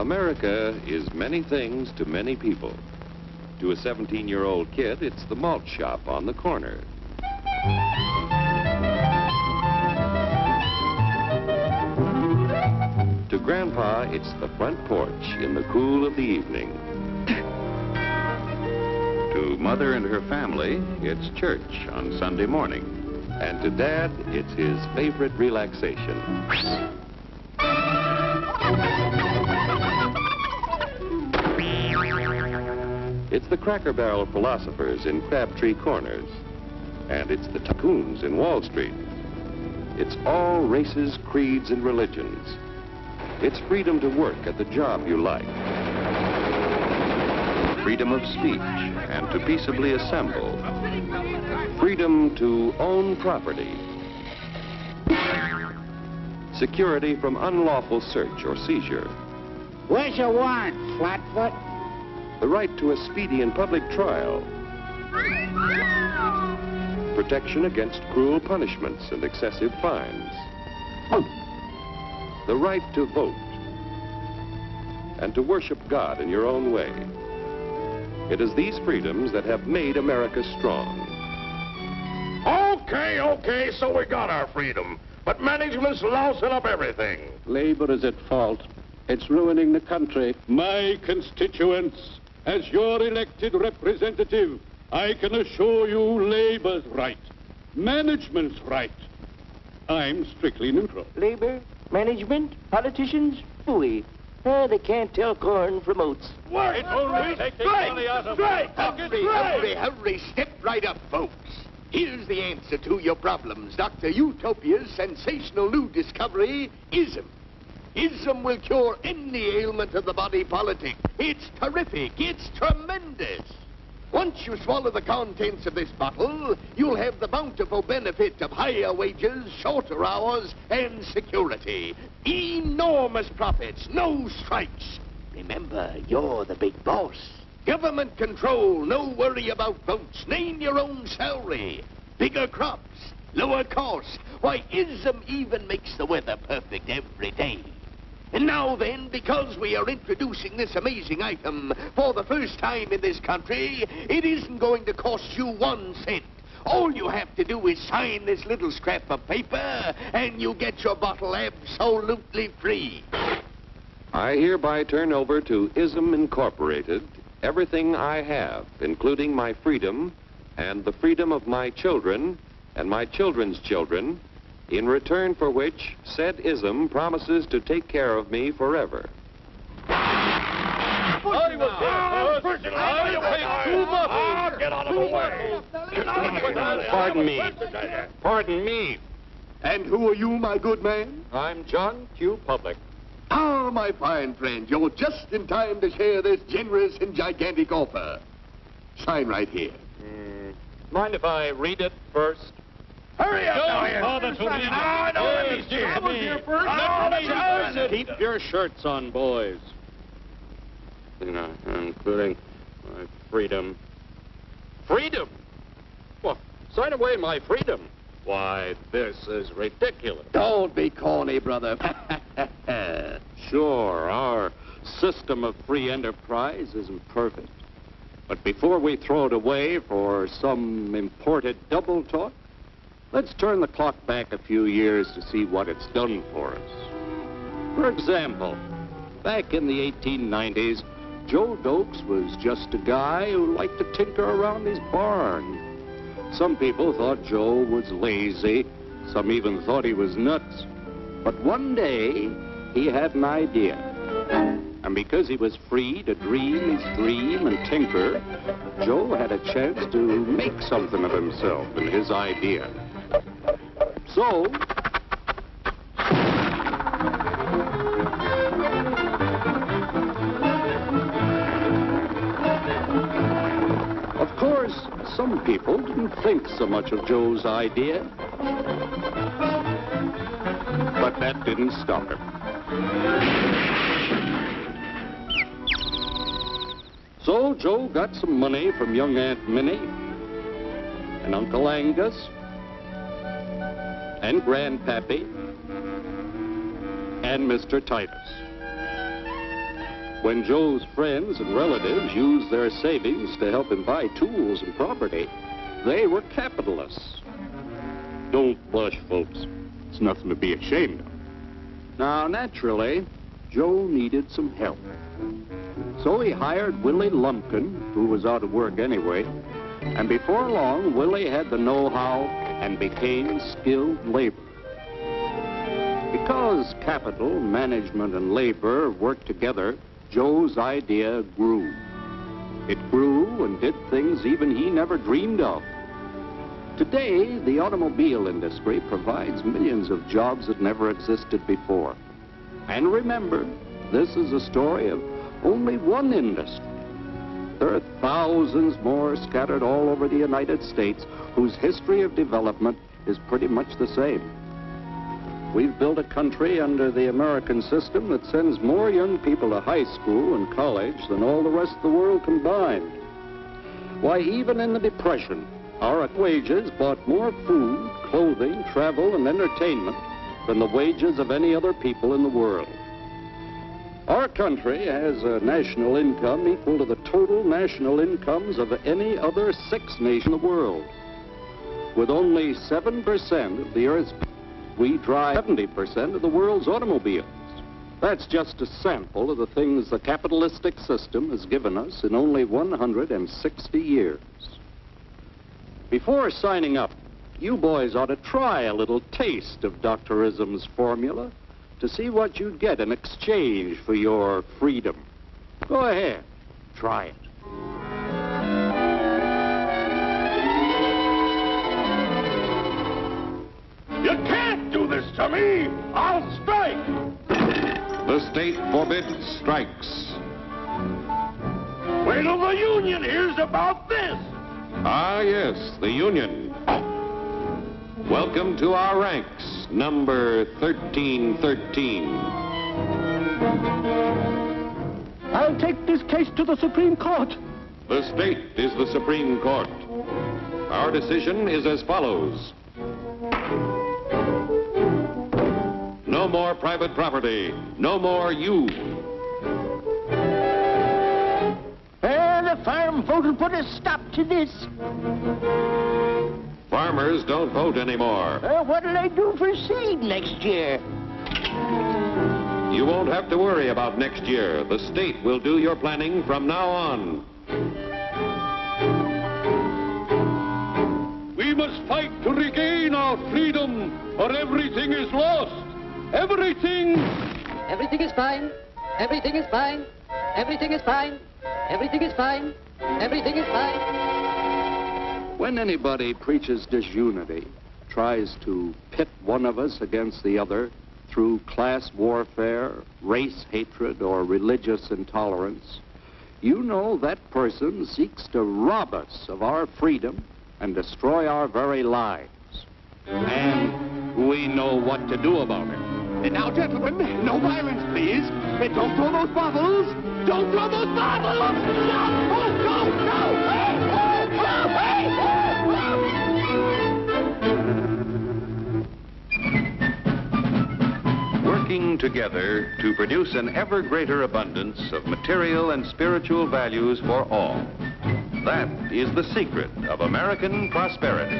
America is many things to many people. To a 17-year-old kid, it's the malt shop on the corner. To Grandpa, it's the front porch in the cool of the evening. To Mother and her family, it's church on Sunday morning. And to Dad, it's his favorite relaxation. It's the Cracker Barrel philosophers in Crabtree Corners. And it's the tycoons in Wall Street. It's all races, creeds, and religions. It's freedom to work at the job you like. Freedom of speech and to peaceably assemble. Freedom to own property. Security from unlawful search or seizure. Where's your warrant, Flatfoot? The right to a speedy and public trial. Protection against cruel punishments and excessive fines. The right to vote. And to worship God in your own way. It is these freedoms that have made America strong. Okay, so we got our freedom. But management's lousing up everything. Labor is at fault. It's ruining the country. My constituents, as your elected representative, I can assure you Labor's right. Management's right. I'm strictly neutral. Labor, management, politicians, phooey. They can't tell corn from oats. Work! It's only taking money out of Hurry, step right up, folks. Here's the answer to your problems. Dr. Utopia's sensational new discovery, ISM. ISM will cure any ailment of the body politic. It's terrific. It's tremendous. Once you swallow the contents of this bottle, you'll have the bountiful benefit of higher wages, shorter hours, and security. Enormous profits, no strikes. Remember, you're the big boss. Government control, no worry about votes. Name your own salary. Bigger crops, lower costs. Why, ISM even makes the weather perfect every day. And now then, because we are introducing this amazing item for the first time in this country, it isn't going to cost you 1 cent. All you have to do is sign this little scrap of paper, and you get your bottle absolutely free. I hereby turn over to ISM Incorporated everything I have, including my freedom and the freedom of my children and my children's children, in return for which said ISM promises to take care of me forever. I will get out of the way. Pardon me. And who are you, my good man? I'm John Q. Public. Ah, my fine friend, you're just in time to share this generous and gigantic offer. Sign right here. Mind if I read it first? Hurry up, Keep your shirts on, boys. Including my freedom. Freedom? Well, sign away my freedom. Why, this is ridiculous. Don't be corny, brother. Sure, our system of free enterprise isn't perfect. But before we throw it away for some imported double talk, let's turn the clock back a few years to see what it's done for us. For example, back in the 1890s, Joe Dokes was just a guy who liked to tinker around his barn. Some people thought Joe was lazy. Some even thought he was nuts. But one day, he had an idea. And because he was free to dream his dream and tinker, Joe had a chance to make something of himself and his idea. So, of course, some people didn't think so much of Joe's idea. But that didn't stop him. So Joe got some money from young Aunt Minnie and Uncle Angus and Grandpappy and Mr. Titus. When Joe's friends and relatives used their savings to help him buy tools and property, they were capitalists. Don't blush, folks. It's nothing to be ashamed of. Now, naturally, Joe needed some help. So he hired Willie Lumpkin, who was out of work anyway, and before long, Willie had the know-how and became skilled labor. Because capital, management, and labor worked together, Joe's idea grew. It grew and did things even he never dreamed of. Today, the automobile industry provides millions of jobs that never existed before. And remember, this is a story of only one industry. There are thousands more scattered all over the United States whose history of development is pretty much the same. We've built a country under the American system that sends more young people to high school and college than all the rest of the world combined. Why, even in the Depression, our wages bought more food, clothing, travel, and entertainment than the wages of any other people in the world. Our country has a national income equal to the total national incomes of any other 6 nations in the world. With only 7% of the Earth's people, we drive 70% of the world's automobiles. That's just a sample of the things the capitalistic system has given us in only 160 years. Before signing up, you boys ought to try a little taste of Dr. Ism's formula to see what you'd get in exchange for your freedom. Go ahead, try it. You can't do this to me! I'll strike! The state forbids strikes. Wait till the union hears about this! Ah, yes, the Union. Welcome to our ranks, number 1313. I'll take this case to the Supreme Court. The state is the Supreme Court. Our decision is as follows. No more private property. No more you. The farm vote will put a stop to this. Farmers don't vote anymore. What'll they do for seed next year? You won't have to worry about next year. The state will do your planning from now on. We must fight to regain our freedom, or everything is lost. Everything! Everything is fine. Everything is fine. Everything is fine. Everything is fine. Everything is fine. When anybody preaches disunity, tries to pit one of us against the other through class warfare, race hatred, or religious intolerance, you know that person seeks to rob us of our freedom and destroy our very lives. And we know what to do about it. And now, gentlemen, no violence, please. And don't throw those bottles. Don't throw those bottles! No! Oh, no! No! Hey! Oh, hey! Working together to produce an ever greater abundance of material and spiritual values for all. That is the secret of American prosperity.